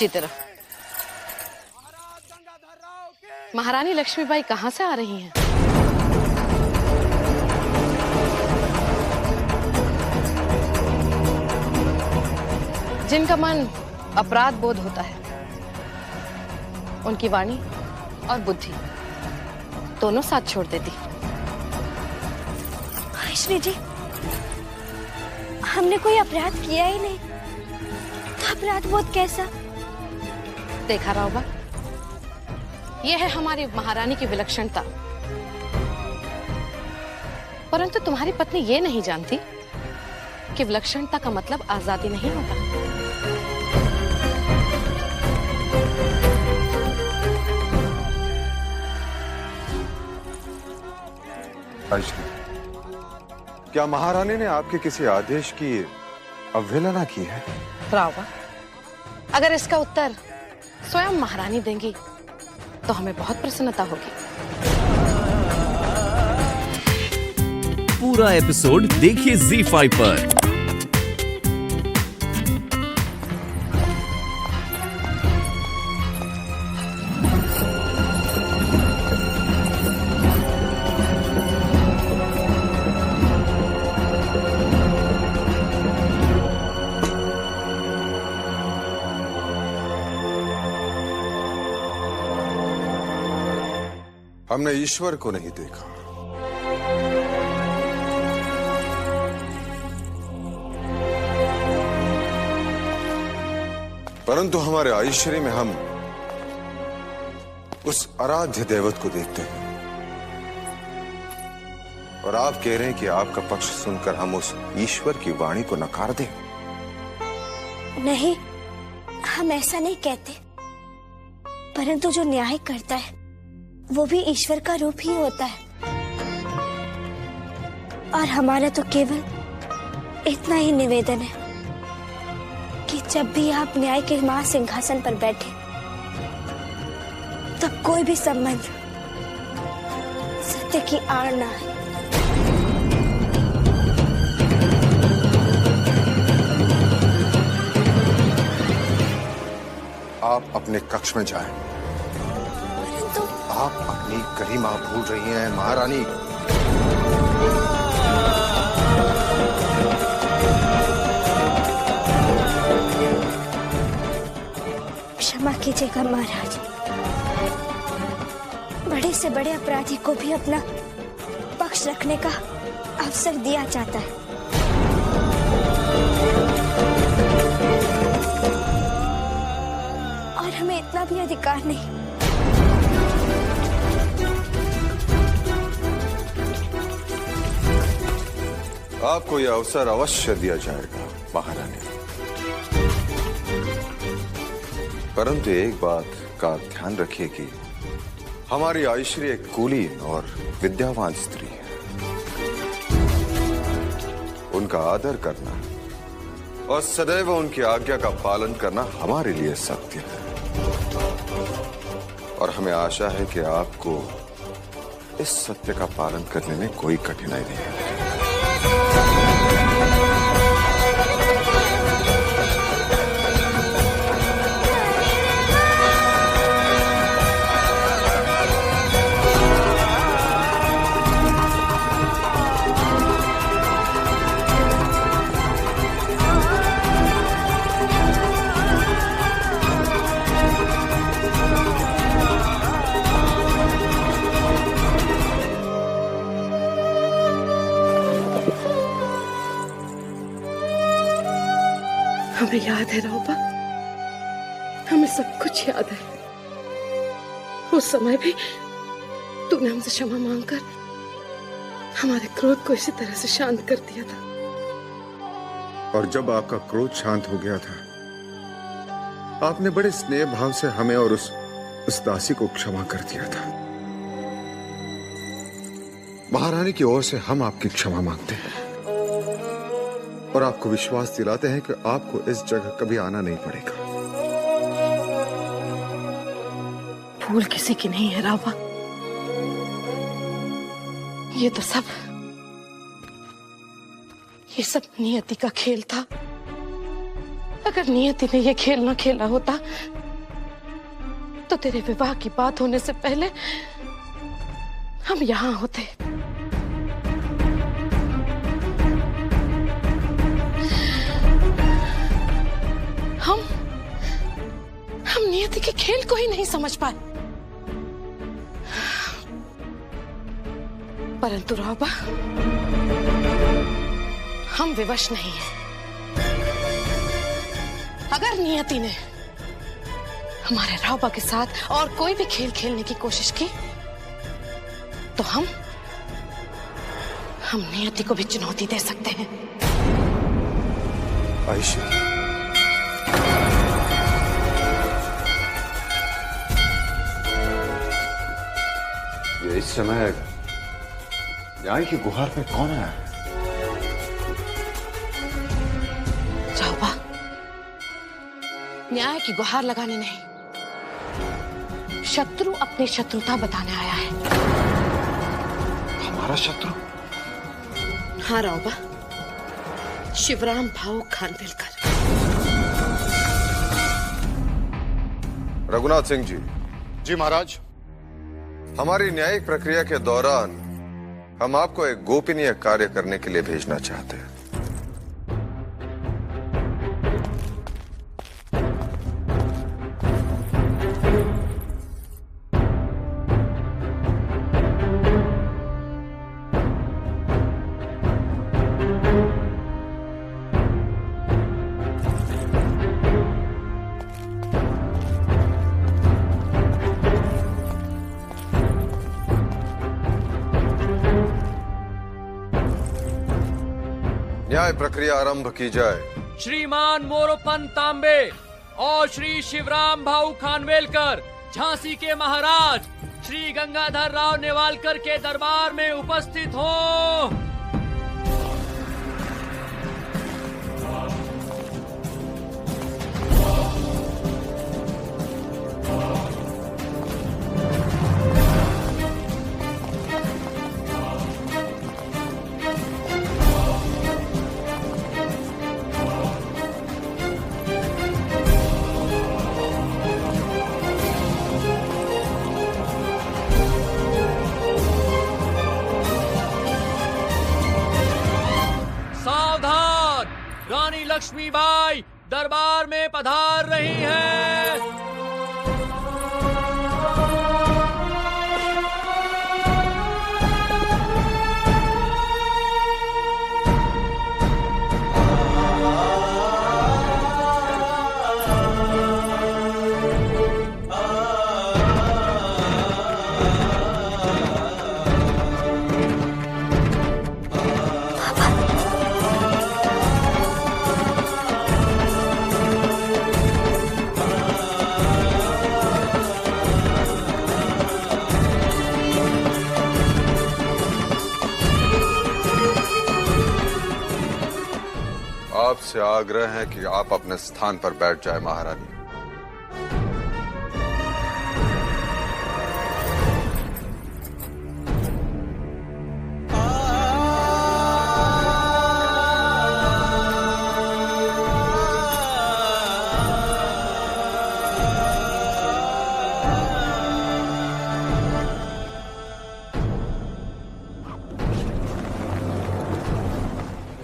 अच्छी तरह। महारानी लक्ष्मीबाई कहाँ से आ रही हैं? जिनका मन अपराध बोध होता है, उनकी वाणी और बुद्धि दोनों साथ छोड़ देती। श्री जी, हमने कोई अपराध किया ही नहीं, तो अपराध बोध कैसा? देखा रावबा, यह है हमारी महारानी की विलक्षणता। परंतु तुम्हारी पत्नी ये नहीं जानती कि विलक्षणता का मतलब आजादी नहीं होता। आयश्री, क्या महारानी ने आपके किसी आदेश की अवहेलना की है? रावबा, अगर इसका उत्तर स्वयं महारानी देंगी तो हमें बहुत प्रसन्नता होगी। पूरा एपिसोड देखिए ZEE5 पर। हमने ईश्वर को नहीं देखा, परंतु हमारे आयश्री में हम उस आराध्य देवत को देखते हैं। और आप कह रहे हैं कि आपका पक्ष सुनकर हम उस ईश्वर की वाणी को नकार दें? नहीं, हम ऐसा नहीं कहते, परंतु जो न्याय करता है वो भी ईश्वर का रूप ही होता है। और हमारा तो केवल इतना ही निवेदन है कि जब भी आप न्याय के महासिंहासन पर बैठे, तब कोई भी संबंध सत्य की आड़ ना आए। आप अपने कक्ष में जाएं। आप अपनी गरिमा भूल रही हैं महारानी। क्षमा कीजिएगा महाराज, बड़े से बड़े अपराधी को भी अपना पक्ष रखने का अवसर दिया जाता है। और हमें इतना भी अधिकार नहीं। आपको यह अवसर अवश्य दिया जाएगा महारानी, परंतु एक बात का ध्यान रखिए कि हमारी आयश्री एक कुलीन और विद्यावान स्त्री है। उनका आदर करना और सदैव उनकी आज्ञा का पालन करना हमारे लिए सत्य है। और हमें आशा है कि आपको इस सत्य का पालन करने में कोई कठिनाई नहीं है। हमें याद है रावबा, हमें सब कुछ याद है। उस समय भी तूने हमसे क्षमा मांगकर हमारे क्रोध को इसी तरह से शांत कर दिया था। और जब आपका क्रोध शांत हो गया था, आपने बड़े स्नेह भाव से हमें और उस दासी को क्षमा कर दिया था। महारानी की ओर से हम आपकी क्षमा मांगते हैं और आपको विश्वास दिलाते हैं कि आपको इस जगह कभी आना नहीं पड़ेगा। भूल किसी की नहीं है रावबा, ये सब नियति का खेल था। अगर नियति ने ये खेल ना खेला होता तो तेरे विवाह की बात होने से पहले हम यहां होते। हम नियति के खेल को ही नहीं समझ पाए। परंतु रौबा, हम विवश नहीं हैं। अगर नियति ने हमारे रौबा के साथ और कोई भी खेल खेलने की कोशिश की तो हम नियति को भी चुनौती दे सकते हैं। आयशा, ये इस समय न्याय की गुहार पे कौन है? रौबा, न्याय की गुहार लगाने नहीं, शत्रु अपनी शत्रुता बताने आया है। हमारा शत्रु? हाँ रौबा, शिवराम भाऊ खानविलकर। रघुनाथ सिंह जी। जी महाराज। हमारी न्यायिक प्रक्रिया के दौरान हम आपको एक गोपनीय कार्य करने के लिए भेजना चाहते हैं। न्याय प्रक्रिया आरंभ की जाए। श्रीमान मोरोपंत तांबे और श्री शिवराम भाऊ खानवेलकर झांसी के महाराज श्री गंगाधर राव नेवालकर के दरबार में उपस्थित हो। रानी लक्ष्मीबाई दरबार में पधार रही हैं। आपसे आग्रह है कि आप अपने स्थान पर बैठ जाए महारानी।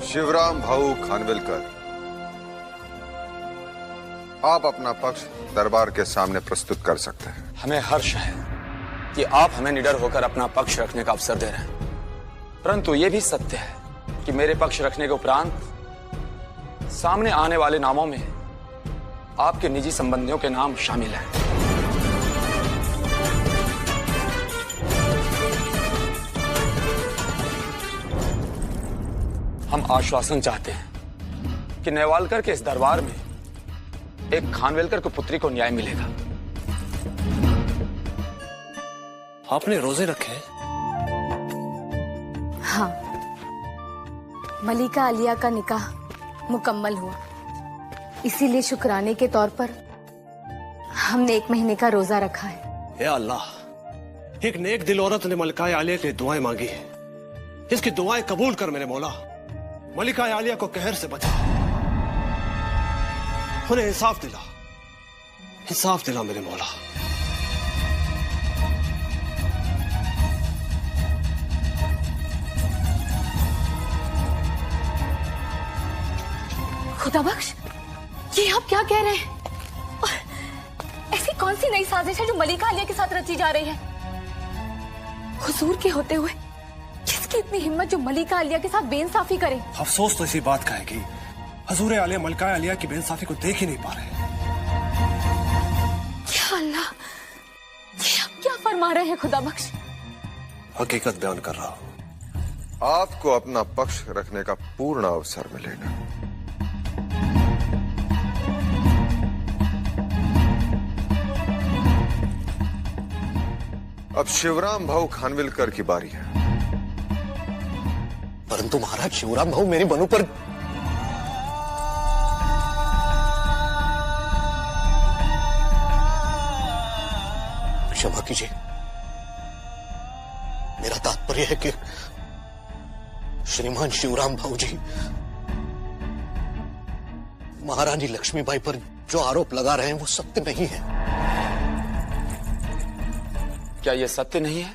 शिवराम भाऊ खानविलकर, आप अपना पक्ष दरबार के सामने प्रस्तुत कर सकते हैं। हमें हर्ष है कि आप हमें निडर होकर अपना पक्ष रखने का अवसर दे रहे हैं, परंतु यह भी सत्य है कि मेरे पक्ष रखने के उपरांत सामने आने वाले नामों में आपके निजी संबंधियों के नाम शामिल हैं। हम आश्वासन चाहते हैं कि नेवालकर के इस दरबार में एक खानवेलकर की पुत्री को न्याय मिलेगा। आपने रोजे रखे हैं? हाँ, मलिका आलिया का निकाह मुकम्मल हुआ, इसीलिए शुक्राने के तौर पर हमने 1 महीने का रोजा रखा है। या अल्लाह, एक नेक दिल औरत ने मलिका आलिया की दुआएं मांगी है, इसकी दुआएं कबूल कर मेरे मौला। मलिका आलिया को कहर से बचा। उन्हें इंसाफ दिला, इंसाफ दिला मेरे मौला। खुदा बख्श, ये आप क्या कह रहे हैं? और ऐसी कौन सी नई साजिश है जो मलिका आलिया के साथ रची जा रही है? हुजूर के होते हुए किसकी इतनी हिम्मत जो मलिका आलिया के साथ बेइंसाफी करे? अफसोस तो इसी बात का है कि हजूर आलिया मलिका आलिया की बेइंसाफी को देख ही नहीं पा रहे। या अल्लाह, ये आप क्या फरमा रहे हैं खुदा बख्श? हकीकत बयान कर रहा हूं। आपको अपना पक्ष रखने का पूर्ण अवसर मिलेगा। अब शिवराम भाऊ खानविलकर की बारी है। परंतु महाराज, शिवराम भाऊ मेरी बनू पर क्षमा कीजिए, मेरा तात्पर्य है कि श्रीमान शिवराम भाऊ जी महारानी लक्ष्मीबाई पर जो आरोप लगा रहे हैं वो सत्य नहीं है। क्या यह सत्य नहीं है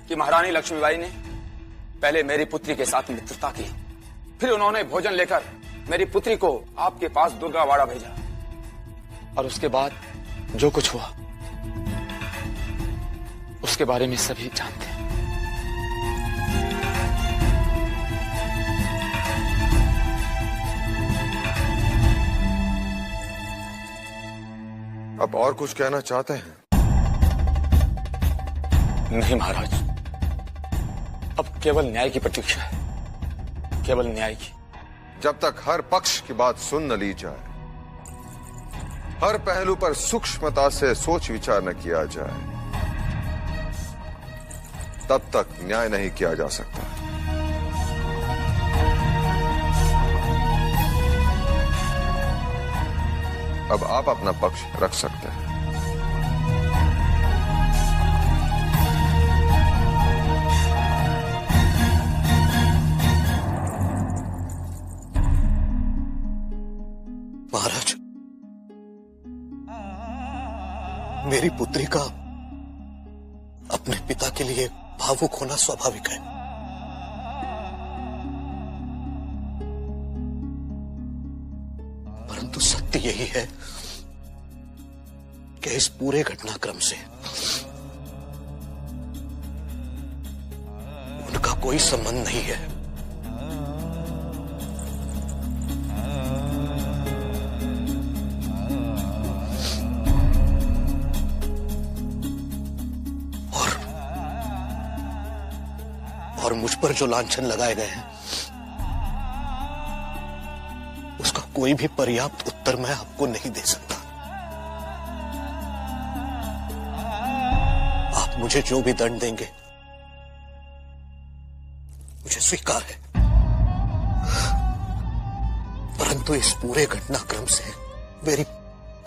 कि महारानी लक्ष्मीबाई ने पहले मेरी पुत्री के साथ मित्रता की, फिर उन्होंने भोजन लेकर मेरी पुत्री को आपके पास दुर्गावाड़ा भेजा, और उसके बाद जो कुछ हुआ उसके बारे में सभी जानते हैं। अब और कुछ कहना चाहते हैं? नहीं महाराज, अब केवल न्याय की प्रतीक्षा है, केवल न्याय की। जब तक हर पक्ष की बात सुन न ली जाए, हर पहलू पर सूक्ष्मता से सोच विचार न किया जाए, तब तक न्याय नहीं किया जा सकता। अब आप अपना पक्ष रख सकते हैं। महाराज, मेरी पुत्री का अपने पिता के लिए भावुक होना स्वाभाविक है, परंतु सत्य यही है कि इस पूरे घटनाक्रम से उनका कोई संबंध नहीं है। और मुझ पर जो लांछन लगाए गए हैं उसका कोई भी पर्याप्त उत्तर मैं आपको नहीं दे सकता। आप मुझे जो भी दंड देंगे मुझे स्वीकार है, परंतु इस पूरे घटनाक्रम से मेरी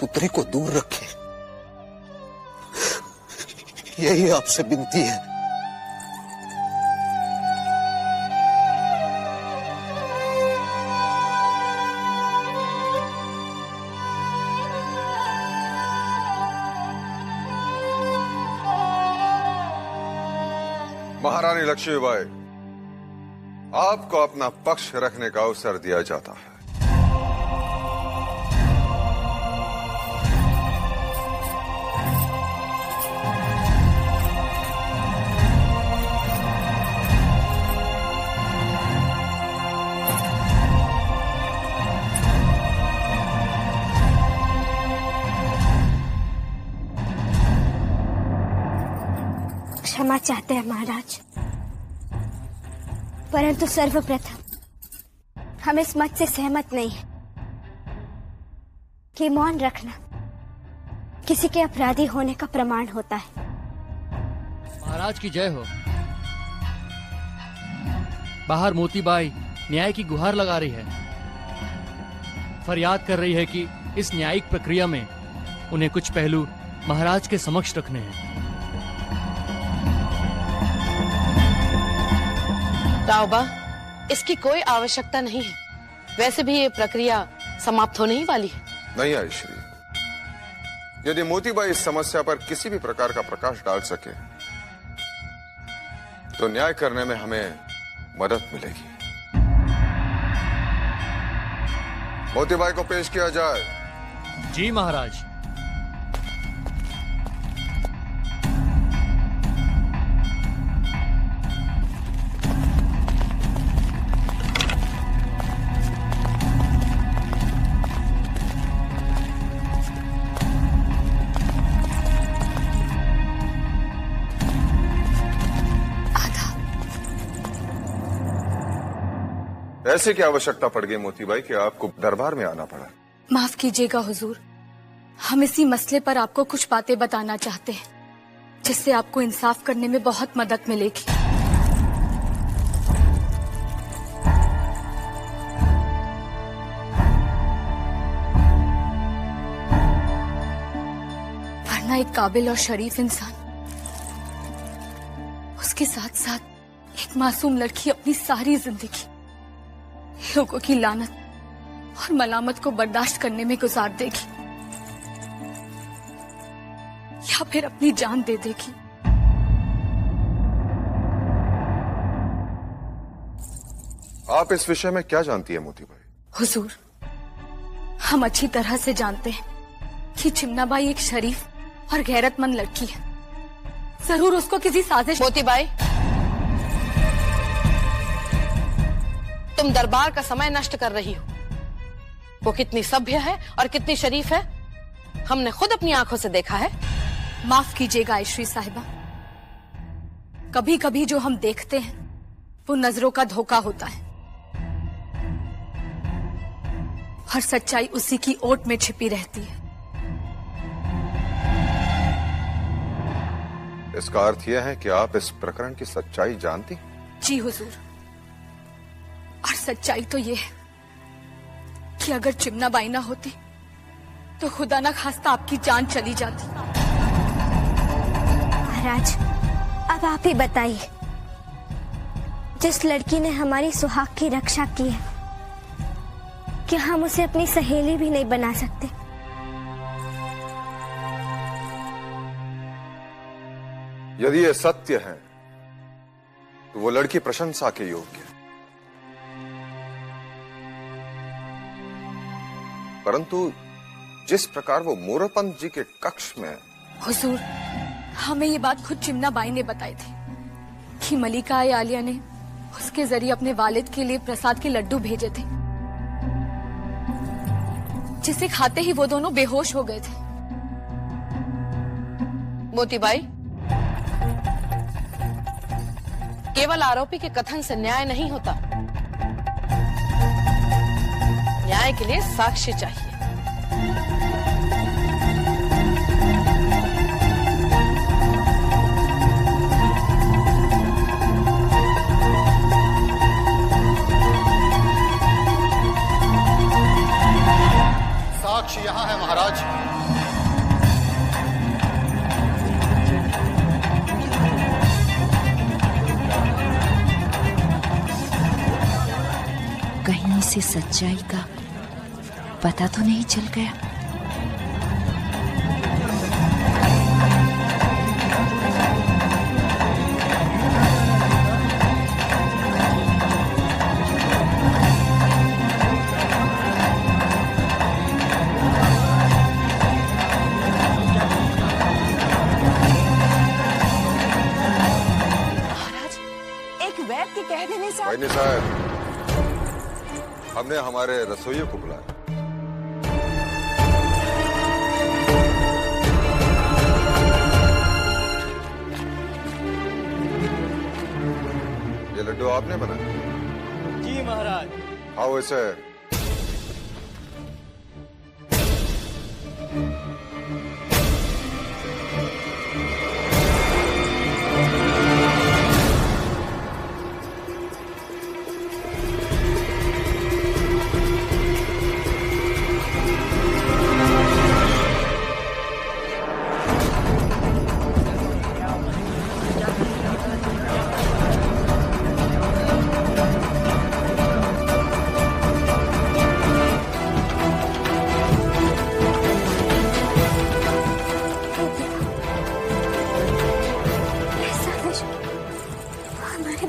पुत्री को दूर रखें, यही आपसे विनती है। महारानी लक्ष्मीबाई, आपको अपना पक्ष रखने का अवसर दिया जाता है। क्षमा चाहते हैं महाराज, परंतु सर्वप्रथम हम इस मत से सहमत नहीं हैं कि मौन रखना किसी के अपराधी होने का प्रमाण होता है। महाराज की जय हो। बाहर मोतीबाई न्याय की गुहार लगा रही है, फरियाद कर रही है कि इस न्यायिक प्रक्रिया में उन्हें कुछ पहलू महाराज के समक्ष रखने हैं। ताऊबा, इसकी कोई आवश्यकता नहीं है। वैसे भी ये प्रक्रिया समाप्त होने ही वाली है। नहीं आयश्री, यदि मोतीबाई इस समस्या पर किसी भी प्रकार का प्रकाश डाल सके तो न्याय करने में हमें मदद मिलेगी। मोतीबाई को पेश किया जाए। जी महाराज। ऐसे की आवश्यकता पड़ गई मोतीबाई कि आपको दरबार में आना पड़ा। माफ कीजिएगा हुजूर, हम इसी मसले पर आपको कुछ बातें बताना चाहते हैं जिससे आपको इंसाफ करने में बहुत मदद मिलेगी। वरना एक काबिल और शरीफ इंसान, उसके साथ साथ एक मासूम लड़की अपनी सारी जिंदगी लोगों की लानत और मलामत को बर्दाश्त करने में गुजार देगी या फिर अपनी जान दे देगी। आप इस विषय में क्या जानती है मोतीबाई? हुजूर, हम अच्छी तरह से जानते हैं कि चिमनाबाई एक शरीफ और गैरतमंद लड़की है। जरूर उसको किसी साजिश। मोतीबाई, तुम दरबार का समय नष्ट कर रही हो। वो कितनी सभ्य है और कितनी शरीफ है, हमने खुद अपनी आंखों से देखा है। माफ कीजिएगा आयश्री साहिबा, कभी कभी जो हम देखते हैं वो नजरों का धोखा होता है और सच्चाई उसी की ओट में छिपी रहती है। इसका अर्थ यह है कि आप इस प्रकरण की सच्चाई जानती? जी हुजूर, और सच्चाई तो ये है कि अगर चिमनाबाई ना होती तो खुदा ना खास्ता आपकी जान चली जाती। महाराज, अब आप ही बताइए, जिस लड़की ने हमारी सुहाग की रक्षा की है, क्या हम उसे अपनी सहेली भी नहीं बना सकते? यदि यह सत्य है तो वो लड़की प्रशंसा के योग्य है, परंतु जिस प्रकार वो मोरपंत जी के कक्ष में। हुजूर, हमें ये बात खुद चिमनाबाई ने बताई थी कि मलिका आलिया ने उसके जरिए अपने वालिद के लिए प्रसाद के लड्डू भेजे थे, जिसे खाते ही वो दोनों बेहोश हो गए थे। मोतीबाई, केवल आरोपी के कथन से न्याय नहीं होता, न्याय के लिए साक्ष्य चाहिए। साक्ष्य यहाँ है महाराज। कहीं से सच्चाई का पता तो नहीं चल गया? महाराज, एक वैद्य के कह देने से भाई साहब, हमने हमारे रसोइयों को बुलाया। ये लड्डू आपने बनाया? जी महाराज। आओ इसे।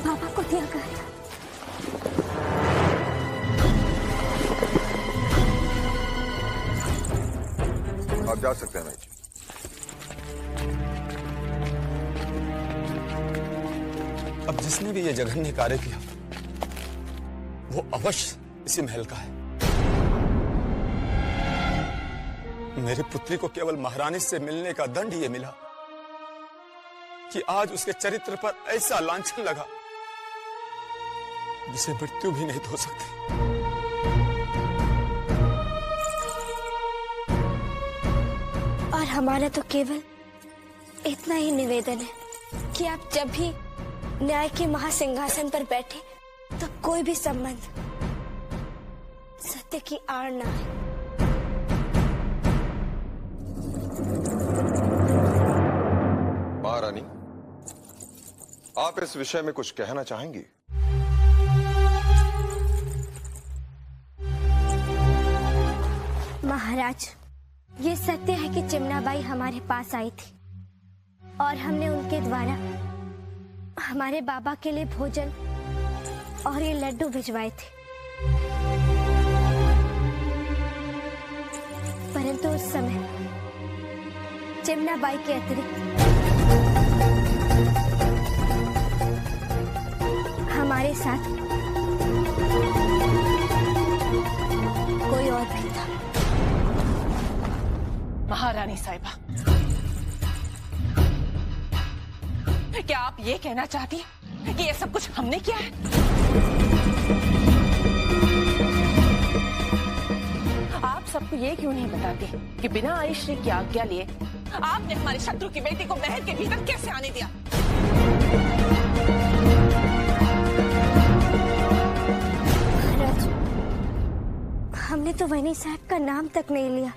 बाबा को दिया गया था। आप जा सकते हैं भाई जी। अब जिसने भी ये जघन्य कार्य किया वो अवश्य इसी महल का है। मेरी पुत्री को केवल महारानी से मिलने का दंड ये मिला कि आज उसके चरित्र पर ऐसा लांछन लगा जिसे मृत्यु भी नहीं धो सकती। और हमारा तो केवल इतना ही निवेदन है कि आप जब भी न्याय के महासिंहासन पर बैठे तो कोई भी संबंध सत्य की आड़ ना आए। महारानी, आप इस विषय में कुछ कहना चाहेंगी? महाराज, ये सत्य है कि चिमनाबाई हमारे पास आई थी और हमने उनके द्वारा हमारे बाबा के लिए भोजन और ये लड्डू भिजवाए थे, परंतु उस समय चिमनाबाई के अतिरिक्त हमारे साथ कोई और भी था। महारानी साहिबा, क्या आप ये कहना चाहती हैं कि ये सब कुछ हमने किया है? आप सबको ये क्यों नहीं बताती कि बिना आयुश्री की आज्ञा लिए आपने हमारे शत्रु की बेटी को महल के भीतर कैसे आने दिया? महाराज, हमने तो वनी साहब का नाम तक नहीं लिया।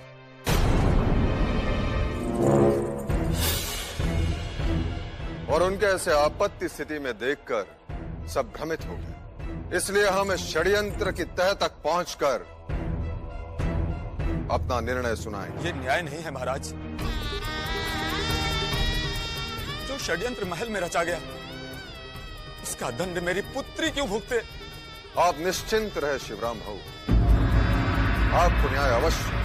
और उनके ऐसे आपत्ति स्थिति में देखकर सब भ्रमित हो गए, इसलिए हम इस षड्यंत्र की तह तक पहुंचकर अपना निर्णय सुनाएंगे। ये न्याय नहीं है महाराज। जो षड्यंत्र महल में रचा गया उसका दंड मेरी पुत्री क्यों भुगते? आप निश्चिंत रहे शिवराम भाऊ, आपको न्याय अवश्य।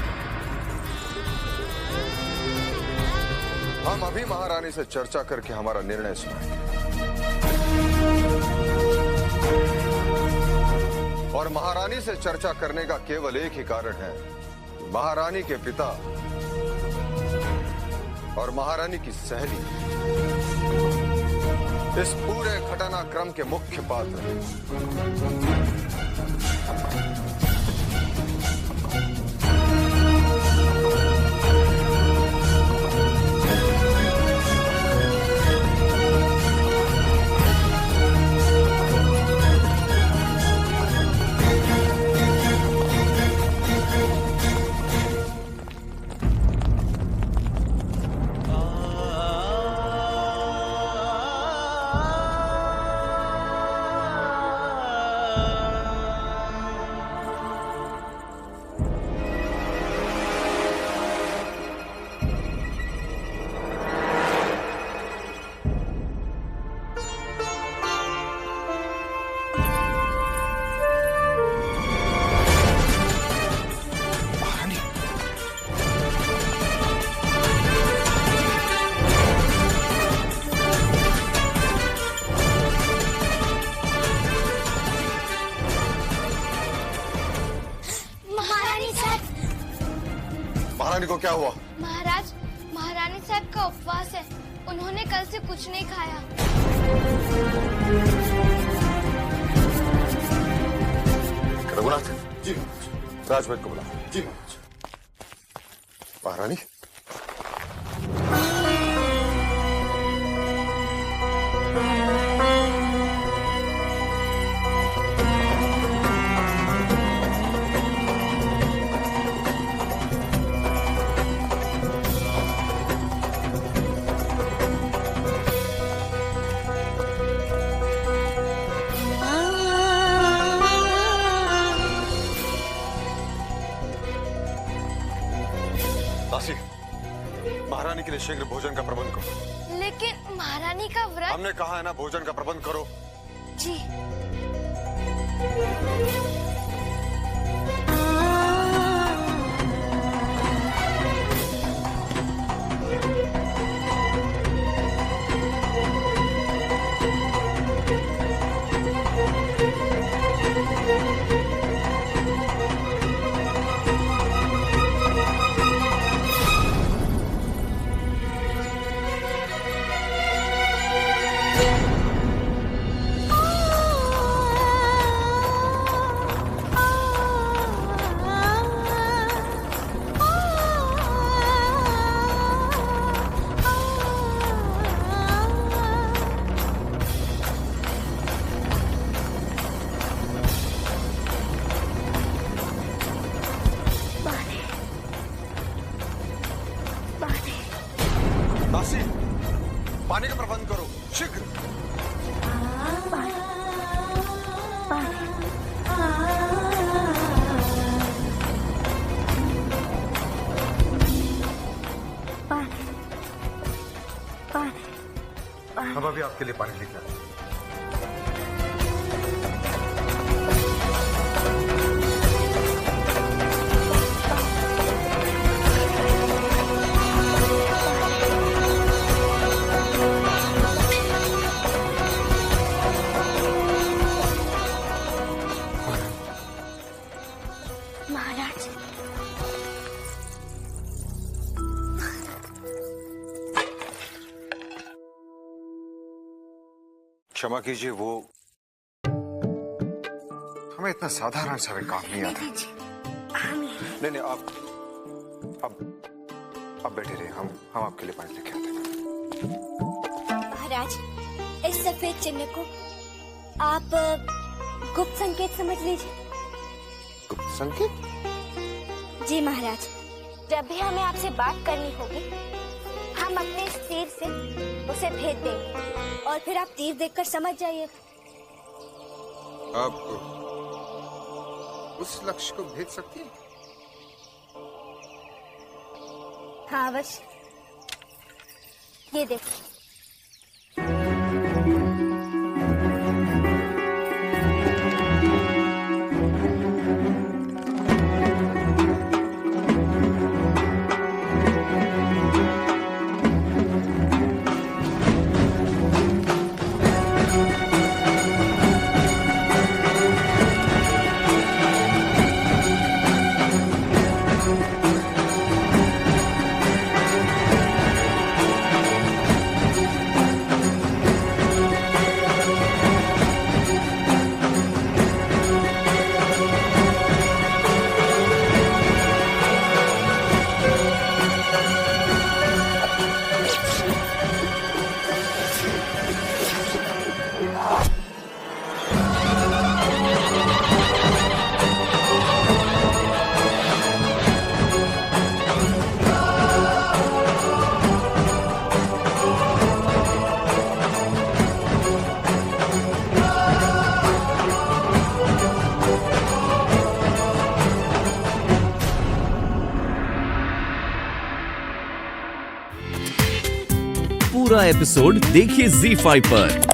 हम अभी महारानी से चर्चा करके हमारा निर्णय सुनाएंगे और महारानी से चर्चा करने का केवल एक ही कारण है, महारानी के पिता और महारानी की सहेली इस पूरे घटनाक्रम के मुख्य पात्र हैं। महारानी को क्या हुआ? महाराज, महारानी साहब का उपवास है, उन्होंने कल से कुछ नहीं खाया। रघुनाथ जी, राजवैद्य को बुला। जी महाराज। महारानी, महारानी के लिए शीघ्र भोजन का प्रबंध करो। लेकिन महारानी का व्रत। हमने कहा है ना, भोजन का प्रबंध करो। जी। दासी, पानी का प्रबंध करो शीघ्र। हम अभी आपके लिए पानी लेकर आते हैं। महाराज, क्षमा कीजिए, वो हमें इतना साधारण सा भी काम नहीं आता। नहीं, आप बैठे रहिए, हम आपके लिए पानी लेके आते हैं। महाराज, इस सफेद चिन्ह को आप गुप्त संकेत समझ लीजिए। गुप्त संकेत? जी महाराज, जब भी हमें आपसे बात करनी होगी, हम अपने इस तीर से उसे भेज देंगे और फिर आप तीर देखकर समझ जाइए। आप उस लक्ष्य को भेज सकती हैं? हाँ अवश्य, ये देखिए। पूरा एपिसोड देखिए ZEE5 पर।